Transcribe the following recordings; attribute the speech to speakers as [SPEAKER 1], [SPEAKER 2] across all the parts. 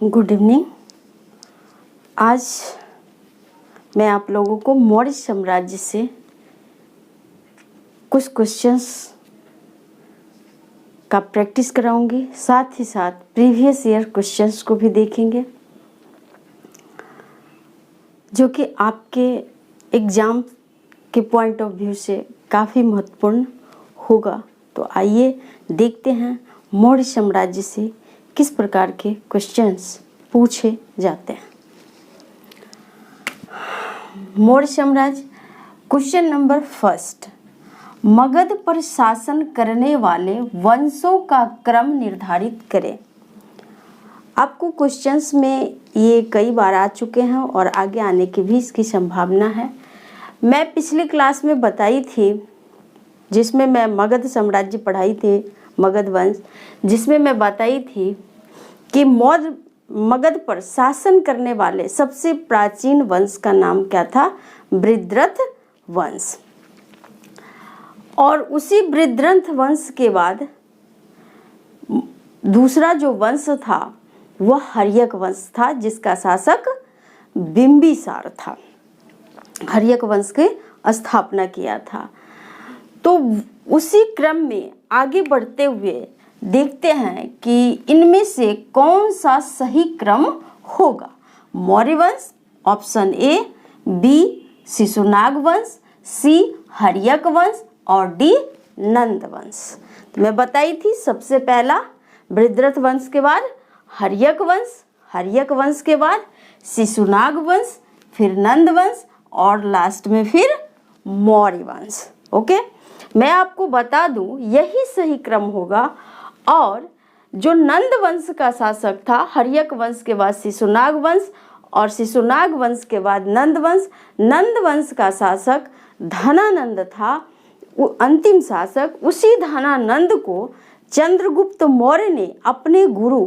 [SPEAKER 1] Good evening. आज मैं आप लोगों को मौर्य साम्राज्य से कुछ क्वेश्चंस का प्रैक्टिस कराऊंगी, साथ ही साथ प्रीवियस ईयर क्वेश्चंस को भी देखेंगे जो कि आपके एग्ज़ाम के पॉइंट ऑफ व्यू से काफ़ी महत्वपूर्ण होगा। तो आइए देखते हैं मौर्य साम्राज्य से किस प्रकार के क्वेश्चंस पूछे जाते हैं। मौर्य साम्राज्य, क्वेश्चन नंबर फर्स्ट, मगध पर शासन करने वाले वंशों का क्रम निर्धारित करें। आपको क्वेश्चंस में ये कई बार आ चुके हैं और आगे आने की भी इसकी संभावना है। मैं पिछली क्लास में बताई थी, जिसमें मैं मगध साम्राज्य पढ़ाई थी, मगध वंश, जिसमें मैं बताई थी कि मगध पर शासन करने वाले सबसे प्राचीन वंश का नाम क्या था? बृहद्रथ वंश। और उसी बृहद्रथ वंश के बाद दूसरा जो वंश था वह हर्यक वंश था, जिसका शासक बिंबिसार था। हर्यक वंश की स्थापना किया था। तो उसी क्रम में आगे बढ़ते हुए देखते हैं कि इनमें से कौन सा सही क्रम होगा। मौर्य वंश ऑप्शन ए, बी शिशुनाग वंश, सी हर्यक वंश और डी नंद वंश। तो मैं बताई थी सबसे पहला बृहद्रथ वंश के बाद हर्यक वंश, हर्यक वंश के बाद शिशुनाग वंश, फिर नंद वंश और लास्ट में फिर मौर्य वंश। ओके, मैं आपको बता दूं यही सही क्रम होगा। और जो नंद वंश का शासक था, हर्यक वंश के बाद शिशुनाग वंश और शिशुनाग वंश के बाद नंद वंश, नंद वंश का शासक धनानंद था, वो अंतिम शासक। उसी धनानंद को चंद्रगुप्त मौर्य ने अपने गुरु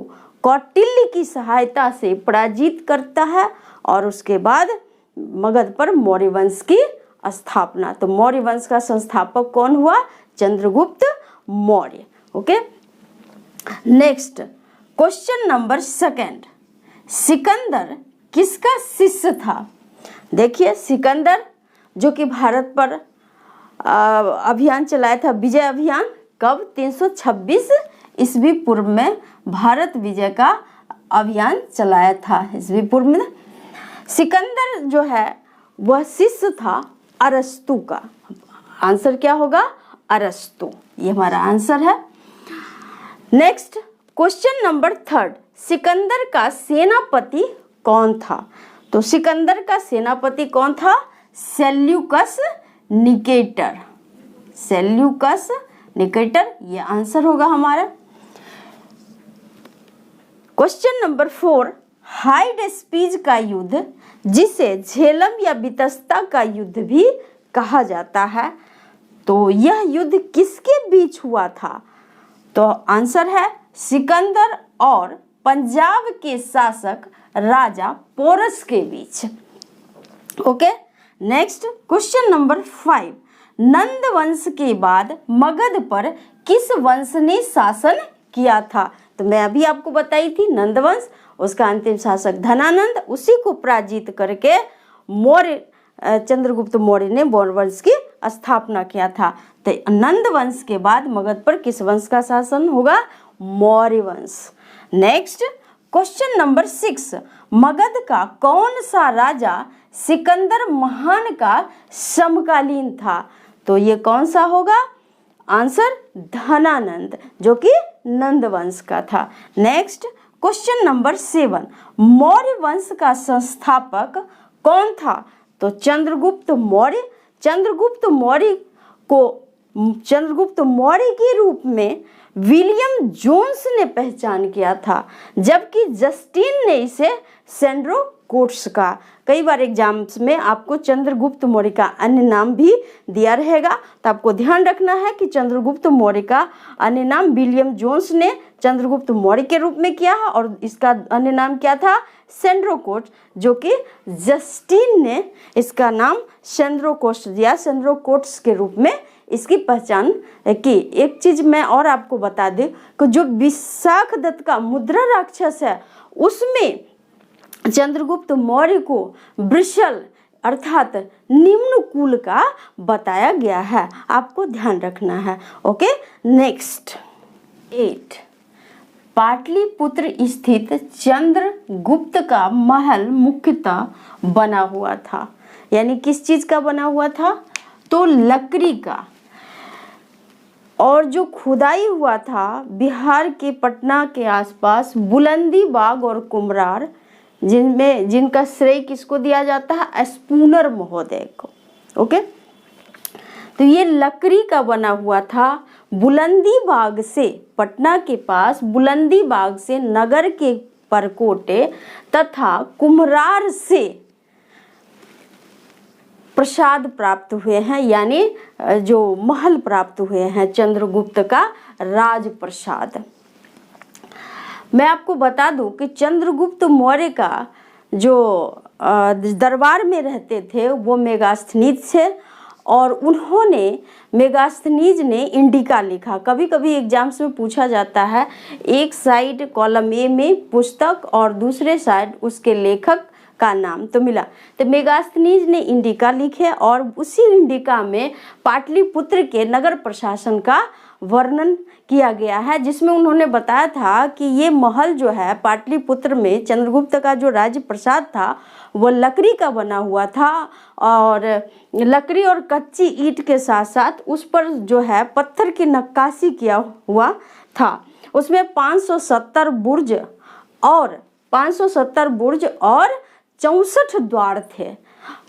[SPEAKER 1] कौटिल्य की सहायता से पराजित करता है और उसके बाद मगध पर मौर्य वंश की स्थापना। तो मौर्य वंश का संस्थापक कौन हुआ? Chandragupta Maurya. Okay, next question number second, Sikandar किसका शिष्य था? देखिए, सिकंदर जो कि भारत पर अभियान चलाया था, विजय अभियान, कब? 326 ईस्वी पूर्व में भारत विजय का अभियान चलाया था। ईस्वी पूर्व में सिकंदर जो है वह शिष्य था अरस्तु का। आंसर क्या होगा? अरस्तु। ये हमारा आंसर है। Next question number third, Sikandar का सेनापति कौन था? तो सिकंदर का सेनापति कौन था? Seleucus Nicator. सेल्यूकस निकेटर, ये आंसर होगा हमारा। क्वेश्चन नंबर फोर, हाइडेस्पीज का युद्ध, जिसे झेलम या बितस्ता का युद्ध भी कहा जाता है, तो यह युद्ध किसके बीच हुआ था? तो आंसर है सिकंदर और पंजाब के शासक राजा पोरस के बीच। ओके, नेक्स्ट क्वेश्चन नंबर 5, नंद वंश के बाद मगध पर किस वंश ने शासन किया था? तो मैं अभी आपको बताई थी नंद वंश, उसका अंतिम शासक धनानंद, उसी को पराजित करके मौर्य चंद्रगुप्त मौर्य ने मौर्य वंश की स्थापना किया था। तो नंद वंश के बाद मगध पर किस वंश का शासन होगा? मौर्य वंश। नेक्स्ट क्वेश्चन नंबर 6, मगध का कौन सा राजा सिकंदर महान का समकालीन था? तो ये कौन सा होगा? आंसर धनानंद, जो कि नंद वंश का था। नेक्स्ट क्वेश्चन नंबर 7, मौर्य वंश का संस्थापक कौन था? तो चंद्रगुप्त मौर्य। चंद्रगुप्त मौर्य के रूप में विलियम जोन्स ने पहचान किया था, जबकि जस्टिन ने इसे सेंड्रोकोट्स का। कई बार एग्जाम्स में आपको चंद्रगुप्त मौर्य का अन्य नाम भी दिया रहेगा, तो आपको ध्यान रखना है कि चंद्रगुप्त मौर्य का अन्य नाम विलियम जोन्स ने चंद्रगुप्त मौर्य के रूप में किया और इसका अन्य नाम क्या था? सेंड्रोकोट्स, जो कि जस्टिन ने इसका नाम सेंड्रोकोट्स दिया, सेंड्रोकोट्स के रूप में इसकी पहचान की। एक चीज मैं और आपको बता दें कि जो विशाखदत्त का मुद्रा राक्षस है उसमें चंद्रगुप्त मौर्य को वृषल अर्थात निम्न कुल का बताया गया है, आपको ध्यान रखना है। ओके, नेक्स्ट 8, पाटलिपुत्र स्थित चंद्रगुप्त का महल मुख्यतः बना हुआ था, यानी किस चीज का बना हुआ था? तो लकड़ी का। और जो खुदाई हुआ था बिहार के पटना के आसपास बुलंदी बाग और कुम्हरार, जिनका श्रेय किसको दिया जाता है? स्पूनर महोदय को। ओके, तो ये लकड़ी का बना हुआ था। बुलंदी बाग से, पटना के पास बुलंदी बाग से नगर के परकोटे तथा कुम्हरार से प्रसाद प्राप्त हुए हैं, यानी जो महल प्राप्त हुए हैं चंद्रगुप्त का राज प्रसाद। मैं आपको बता दूं कि चंद्रगुप्त मौर्य का जो दरबार में रहते थे वो मेगास्थनीज थे, और उन्होंने मेगास्थनीज ने इंडिका लिखा। कभी कभी एग्जाम्स में पूछा जाता है, एक साइड कॉलम ए में पुस्तक और दूसरे साइड उसके लेखक का नाम तो मिला, तो मेगास्थनीज ने इंडिका लिखे और उसी इंडिका में पाटलिपुत्र के नगर प्रशासन का वर्णन किया गया है, जिसमें उन्होंने बताया था कि ये महल जो है पाटलिपुत्र में चंद्रगुप्त का जो राज्य प्रसाद था वो लकड़ी का बना हुआ था, और लकड़ी और कच्ची ईंट के साथ साथ उस पर जो है पत्थर की नक्काशी किया हुआ था। उसमें 570 बुर्ज और 64 द्वार थे।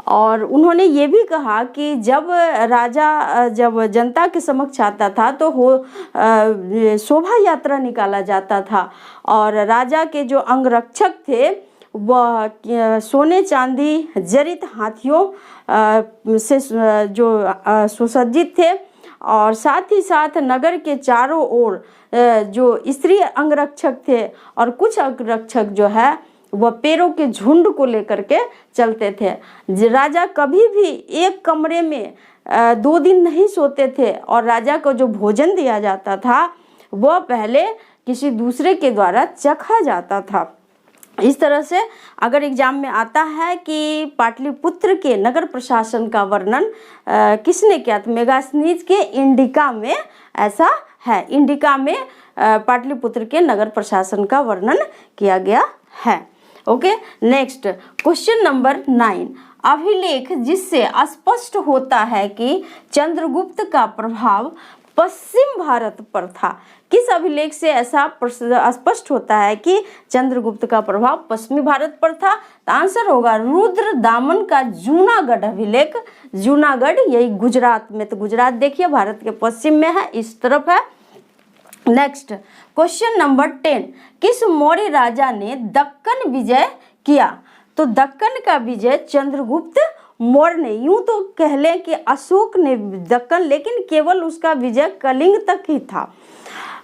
[SPEAKER 1] और उन्होंने ये भी कहा कि जब राजा जब जनता के समक्ष आता था तो शोभा यात्रा निकाला जाता था, और राजा के जो अंगरक्षक थे वह सोने चांदी जड़ित हाथियों से जो सुसज्जित थे, और साथ ही साथ नगर के चारों ओर जो स्त्री अंगरक्षक थे और कुछ अंगरक्षक जो है वह पेड़ों के झुंड को लेकर के चलते थे। राजा कभी भी एक कमरे में 2 दिन नहीं सोते थे, और राजा को जो भोजन दिया जाता था वह पहले किसी दूसरे के द्वारा चखा जाता था। इस तरह से अगर एग्जाम में आता है कि पाटलिपुत्र के नगर प्रशासन का वर्णन किसने किया, तो मेगास्थनीज के इंडिका में ऐसा है। इंडिका में पाटलिपुत्र के नगर प्रशासन का वर्णन किया गया है। ओके, नेक्स्ट क्वेश्चन नंबर 9, अभिलेख जिससे स्पष्ट होता है कि चंद्रगुप्त का प्रभाव पश्चिम भारत पर था। किस अभिलेख से ऐसा स्पष्ट होता है कि चंद्रगुप्त का प्रभाव पश्चिमी भारत पर था? तो आंसर होगा रुद्र दामन का जूनागढ़ अभिलेख। जूनागढ़ यही गुजरात में, तो गुजरात देखिए भारत के पश्चिम में है, इस तरफ है। नेक्स्ट क्वेश्चन नंबर 10, किस मौर्य राजा ने दक्कन विजय किया? तो दक्कन का विजय चंद्रगुप्त मौर्य ने, यूं तो कह लें कि अशोक ने दक्कन, लेकिन केवल उसका विजय कलिंग तक ही था,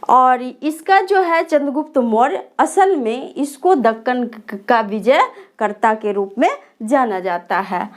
[SPEAKER 1] और इसका जो है चंद्रगुप्त मौर्य असल में इसको दक्कन का विजय कर्ता के रूप में जाना जाता है।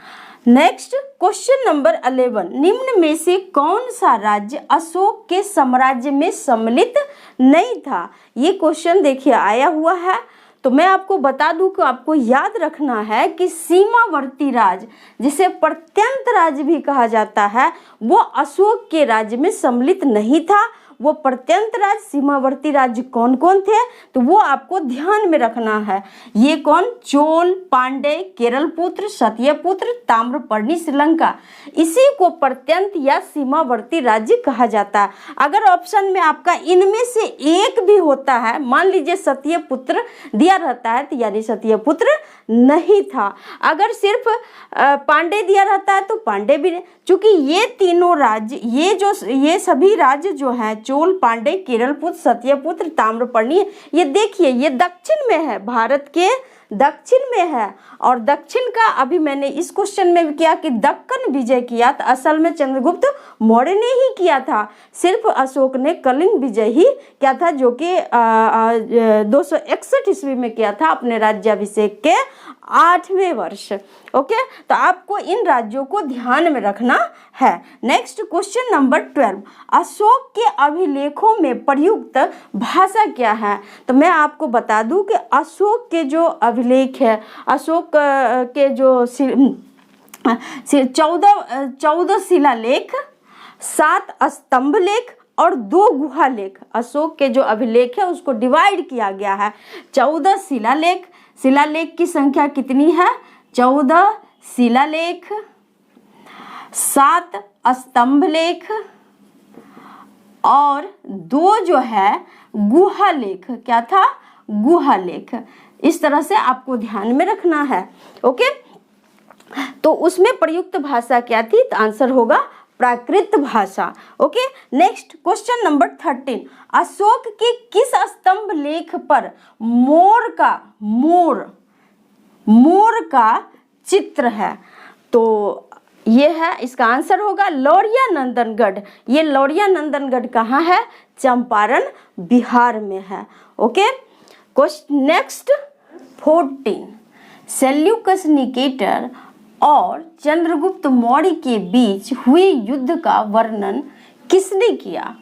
[SPEAKER 1] नेक्स्ट क्वेश्चन नंबर 11, निम्न में से कौन सा राज्य अशोक के साम्राज्य में सम्मिलित नहीं था? ये क्वेश्चन देखिए आया हुआ है, तो मैं आपको बता दूं कि आपको याद रखना है कि सीमावर्ती राज्य, जिसे प्रत्यंत राज्य भी कहा जाता है, वो अशोक के राज्य में सम्मिलित नहीं था। वो प्रत्यंत राज्य सीमावर्ती राज्य कौन कौन थे, तो वो आपको ध्यान में रखना है। ये कौन? चोल, पांडे, केरलपुत्र, सत्यपुत्र, ताम्रपर्णी, श्रीलंका, इसी को प्रत्यंत या सीमावर्ती राज्य कहा जाता है। अगर ऑप्शन में आपका इनमें से एक भी होता है, मान लीजिए सत्यपुत्र दिया रहता है, तो यानी सत्यपुत्र नहीं था। अगर सिर्फ पांडे दिया रहता है तो पांडे भी, चूंकि ये तीनों राज्य, ये सभी राज्य जो हैं, चोल, पांडे, केरलपुत्र, सत्यपुत्र, ताम्रपर्णी, ये देखिए ये दक्षिण में है, भारत के दक्षिण में है। और दक्षिण का अभी मैंने इस क्वेश्चन में भी किया कि दक्कन विजय किया, तो असल में चंद्रगुप्त मौर्य ने ही किया था। सिर्फ अशोक ने कलिंग विजय ही किया था, जो कि 261 ईस्वी में किया था अपने राज्याभिषेक के 8वें वर्ष। ओके, तो आपको इन राज्यों को ध्यान में रखना है। नेक्स्ट क्वेश्चन नंबर 12, अशोक के अभिलेखों में प्रयुक्त भाषा क्या है? तो मैं आपको बता दूं कि अशोक के जो अभिलेख है, अशोक के जो 14 शिलालेख, 7 स्तंभ लेख और 2 गुहा लेख, अशोक के जो अभिलेख है उसको डिवाइड किया गया है। 14 शिलालेख, शिलालेख की संख्या कितनी है? 14 शिलालेख, 7 स्तंभ लेख और 2 जो है गुहा लेख। क्या था? गुहा लेख। इस तरह से आपको ध्यान में रखना है। ओके, तो उसमें प्रयुक्त भाषा क्या थी? तो आंसर होगा प्राकृत भाषा। Okay, next question number 13, Ashok के किस स्तंभ लेख पर मोर का चित्र है? तो ये है, इसका आंसर होगा लौरिया नंदनगढ़। ये लौरिया नंदनगढ़ कहाँ है? चंपारण, बिहार में है। ओके, नेक्स्ट 14, सेल्यूकस निकेटर और चंद्रगुप्त मौर्य के बीच हुए युद्ध का वर्णन किसने किया?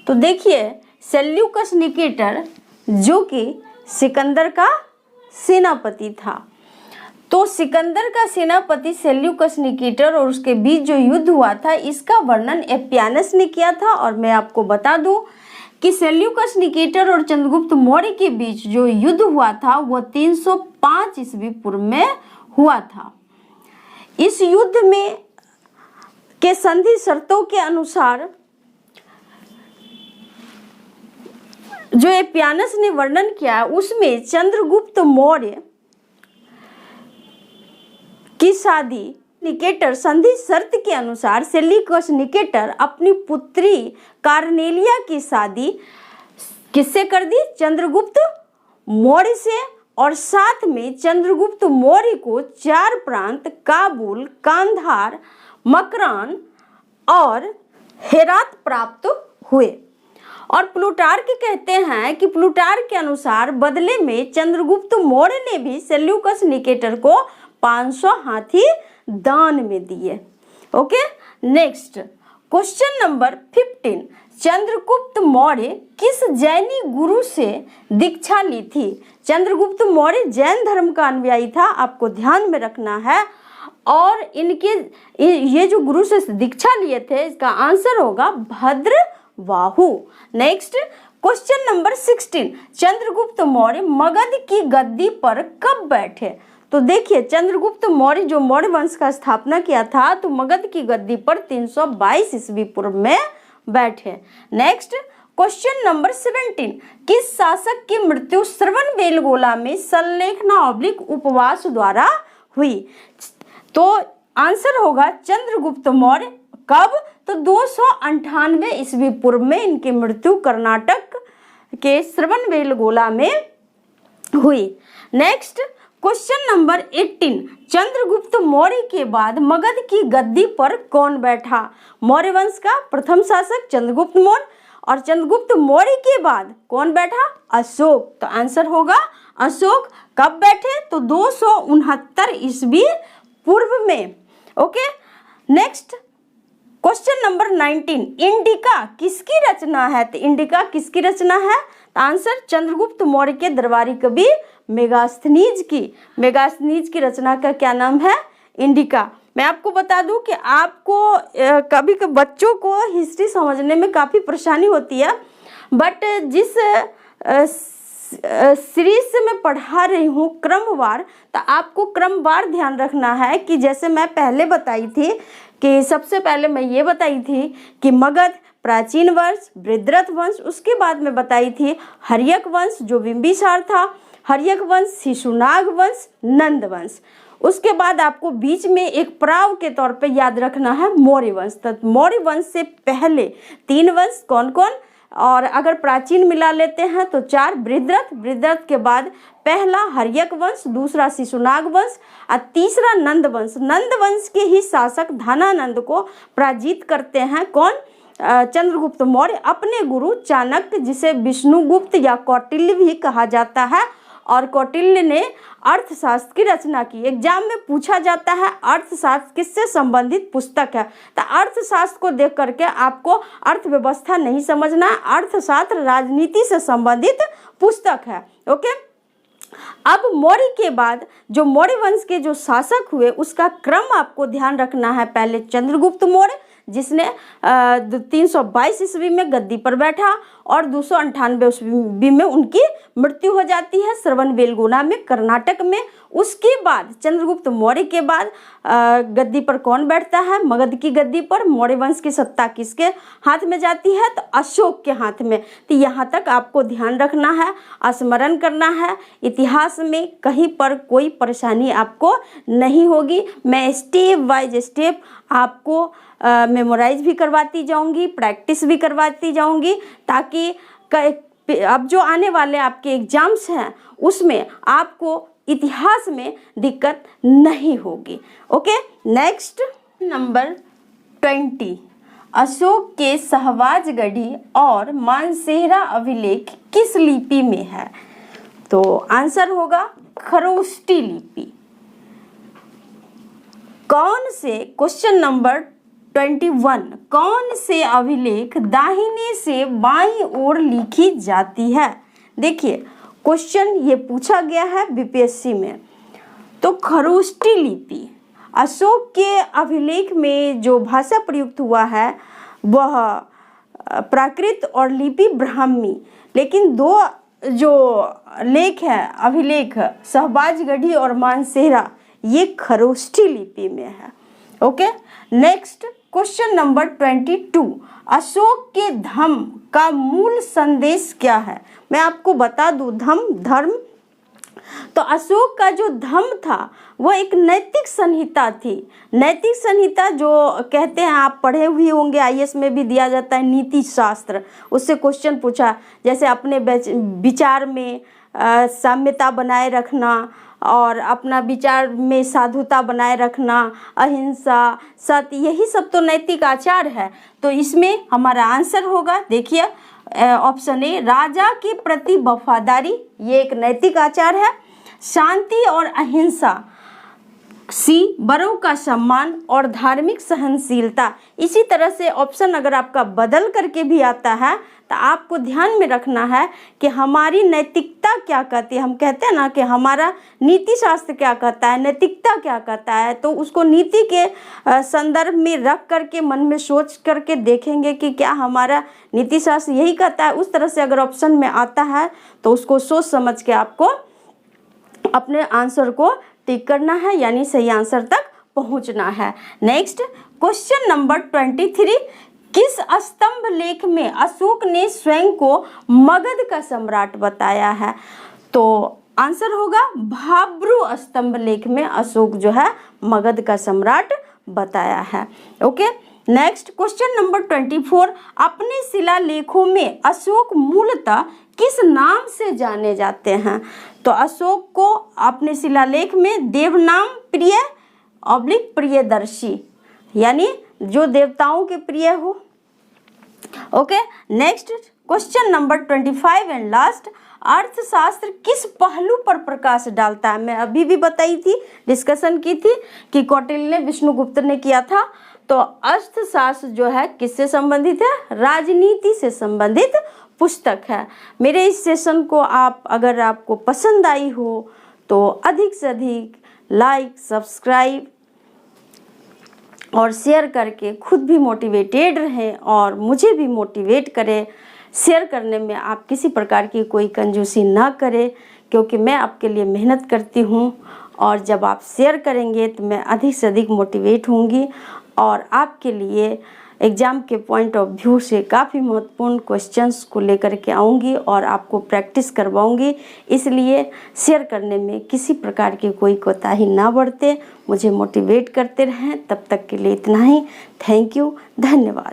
[SPEAKER 1] तो देखिए, सेल्यूकस निकेटर जो कि सिकंदर का सेनापति था, तो सिकंदर का सेनापति सेल्यूकस निकेटर और उसके बीच जो युद्ध हुआ था, इसका वर्णन एपियानस ने किया था। और मैं आपको बता दूं कि सेल्यूकस निकेटर और चंद्रगुप्त मौर्य के बीच जो युद्ध हुआ था वो 305 ईस्वी पूर्व में हुआ था। इस युद्ध में के संधि शर्तों के अनुसार जो एपियानस ने वर्णन किया, उसमें चंद्रगुप्त मौर्य की शादी निकेटर, संधि शर्त के अनुसार सेल्यूकस निकेटर अपनी पुत्री कार्नेलिया की शादी किससे कर दी? चंद्रगुप्त मौर्य से। और साथ में चंद्रगुप्त मौर्य को 4 प्रांत काबुल, कांधार, मकरान और हेरात प्राप्त हुए। और प्लूटार्क कहते हैं कि प्लूटार्क के अनुसार बदले में चंद्रगुप्त मौर्य ने भी सेल्यूकस निकेटर को 500 हाथी दान में दिए। Okay, next question number 15, Chandragupta Maurya किस जैनी गुरु से दीक्षा ली थी? चंद्रगुप्त मौर्य जैन धर्म का अनुयायी था, आपको ध्यान में रखना है। और इनके ये जो गुरु से दीक्षा लिए थे, इसका आंसर होगा Bhadrabahu. Next question number 16, Chandragupta Maurya Magadh की गद्दी पर कब बैठे? तो देखिए, चंद्रगुप्त मौर्य जो मौर्य वंश का स्थापना किया था, तो मगध की गद्दी पर 322 ईस्वी पूर्व में बैठे। नेक्स्ट क्वेश्चन नंबर 17, किस शासक की मृत्यु श्रवणबेलगोला में संलेखना/उपवास द्वारा हुई? तो आंसर होगा चंद्रगुप्त मौर्य। कब? तो 298 ईस्वी पूर्व में इनकी मृत्यु कर्नाटक के श्रवणबेलगोला में हुई। Next question number 18, Chandragupta Maurya के बाद मगध की गद्दी पर कौन बैठा? मौर्य वंश का प्रथम शासक चंद्रगुप्त मौर्य। और चंद्रगुप्त मौर्य के बाद कौन बैठा? अशोक। तो आंसर होगा अशोक। कब बैठे? तो 269 ईस्वी पूर्व में। Okay, next question number 19, indica किसकी रचना है? तो इंडिका किसकी रचना है? तो आंसर चंद्रगुप्त मौर्य के दरबारी कवि मेगास्थनीज की। मेगास्थनीज की रचना का क्या नाम है? इंडिका। मैं आपको बता दूं कि आपको कभी कभी बच्चों को हिस्ट्री समझने में काफ़ी परेशानी होती है, बट जिस सीरीज से मैं पढ़ा रही हूँ क्रमवार, तो आपको क्रमवार ध्यान रखना है कि जैसे मैं पहले बताई थी कि सबसे पहले मैं ये बताई थी कि मगध प्राचीन वंश, बृहद्रथ वंश, उसके बाद में बताई थी हर्यक वंश जो बिंबिसार था, हर्यक वंश, शिशुनाग वंश, नंद वंश। उसके बाद आपको बीच में एक पड़ाव के तौर पे याद रखना है मौर्य वंश। तो मौर्य वंश से पहले 3 वंश कौन कौन? और अगर प्राचीन मिला लेते हैं तो 4 बृहद्रथ, बृहद्रथ के बाद पहला हर्यक वंश, दूसरा शिशुनाग वंश और तीसरा नंद वंश। नंद वंश के ही शासक धनानंद को पराजित करते हैं कौन? चंद्रगुप्त मौर्य अपने गुरु चाणक्य, जिसे विष्णुगुप्त या कौटिल्य भी कहा जाता है। और कौटिल्य ने अर्थशास्त्र की रचना की। एग्जाम में पूछा जाता है अर्थशास्त्र किससे संबंधित पुस्तक है, तो अर्थशास्त्र को देख करके आपको अर्थव्यवस्था नहीं समझना है, अर्थशास्त्र राजनीति से संबंधित पुस्तक है। ओके, अब मौर्य के बाद जो मौर्य वंश के जो शासक हुए उसका क्रम आपको ध्यान रखना है। पहले चंद्रगुप्त मौर्य, जिसने 322 ईस्वी में गद्दी पर बैठा और 298 ईस्वी में उनकी मृत्यु हो जाती है श्रवणबेलगोला में, कर्नाटक में। उसके बाद चंद्रगुप्त मौर्य के बाद गद्दी पर कौन बैठता है? मगध की गद्दी पर मौर्य वंश की सत्ता किसके हाथ में जाती है? तो अशोक के हाथ में। तो यहाँ तक आपको ध्यान रखना है, स्मरण करना है। इतिहास में कहीं पर कोई परेशानी आपको नहीं होगी। मैं स्टेप बाय स्टेप आपको मेमोराइज भी करवाती जाऊंगी, प्रैक्टिस भी करवाती जाऊंगी, ताकि अब जो आने वाले आपके एग्जाम्स हैं उसमें आपको इतिहास में दिक्कत नहीं होगी। ओके, नेक्स्ट नंबर 20, अशोक के सहवाजगढ़ी और मानसेहरा अभिलेख किस लिपि में है? तो आंसर होगा खरोष्टी लिपि। कौन से, क्वेश्चन नंबर 21, कौन से अभिलेख दाहिने से बाईं ओर लिखी जाती है? देखिए क्वेश्चन ये पूछा गया है बीपीएससी में। तो खरोष्टी लिपि, अशोक के अभिलेख में जो भाषा प्रयुक्त हुआ है वह प्राकृत और लिपि ब्राह्मी, लेकिन 2 जो लेख है अभिलेख सहवाजगढ़ी और मानसेहरा, ये खरोष्टी लिपि में है। Okay, next question number 22, Ashok के धम्म का मूल संदेश क्या है? मैं आपको बता दूं, धर्म, तो अशोक का जो धम्म था वह एक नैतिक संहिता थी। नैतिक संहिता जो कहते हैं, आप पढ़े हुए होंगे, आईएएस में भी दिया जाता है नीति शास्त्र। उससे क्वेश्चन पूछा, जैसे अपने विचार में साम्यता बनाए रखना और अपना विचार में साधुता बनाए रखना, अहिंसा, सत्य, यही सब तो नैतिक आचार है। तो इसमें हमारा आंसर होगा, देखिए ऑप्शन ए, राजा के प्रति वफादारी, ये एक नैतिक आचार है। शांति और अहिंसा, सी, बड़ों का सम्मान और धार्मिक सहनशीलता। इसी तरह से ऑप्शन अगर आपका बदल करके भी आता है तो आपको ध्यान में रखना है कि हमारी नैतिकता क्या कहती है। हम कहते हैं ना कि हमारा नीति शास्त्र क्या कहता है, नैतिकता क्या कहता है, तो उसको नीति के संदर्भ में रख करके मन में सोच करके देखेंगे कि क्या हमारा नीति शास्त्र यही कहता है। उस तरह से अगर ऑप्शन में आता है तो उसको सोच समझ के आपको अपने आंसर को टिक करना है, यानी सही आंसर तक पहुंचना है। नेक्स्ट क्वेश्चन नंबर 23, किस स्तंभ लेख में अशोक ने स्वयं को मगध का सम्राट बताया है? तो आंसर होगा भाब्रू स्तंभ लेख में अशोक जो है मगध का सम्राट बताया है। ओके, नेक्स्ट क्वेश्चन नंबर 24, अपने शिलालेखों में अशोक मूलतः किस नाम से जाने जाते हैं? तो अशोक को अपने शिलालेख में देवनाम प्रिय / प्रियदर्शी, यानी जो देवताओं के प्रिय हो। Okay, next question number 25 and last, अर्थशास्त्र किस पहलू पर प्रकाश डालता है? मैं अभी भी बताई थी, डिस्कशन की थी कि कौटिल्य ने, विष्णुगुप्त ने किया था। तो अर्थशास्त्र जो है किससे संबंधित है? राजनीति से संबंधित पुस्तक है। मेरे इस सेशन को अगर आपको पसंद आई हो तो अधिक से अधिक लाइक, सब्सक्राइब और शेयर करके खुद भी मोटिवेटेड रहें और मुझे भी मोटिवेट करें। शेयर करने में आप किसी प्रकार की कोई कंजूसी ना करें, क्योंकि मैं आपके लिए मेहनत करती हूँ और जब आप शेयर करेंगे तो मैं अधिक से अधिक मोटिवेट होंगी और आपके लिए एग्ज़ाम के पॉइंट ऑफ व्यू से काफ़ी महत्वपूर्ण क्वेश्चंस को लेकर के आऊँगी और आपको प्रैक्टिस करवाऊँगी। इसलिए शेयर करने में किसी प्रकार की कोई कोताही ना बरते, मुझे मोटिवेट करते रहें। तब तक के लिए इतना ही। थैंक यू, धन्यवाद।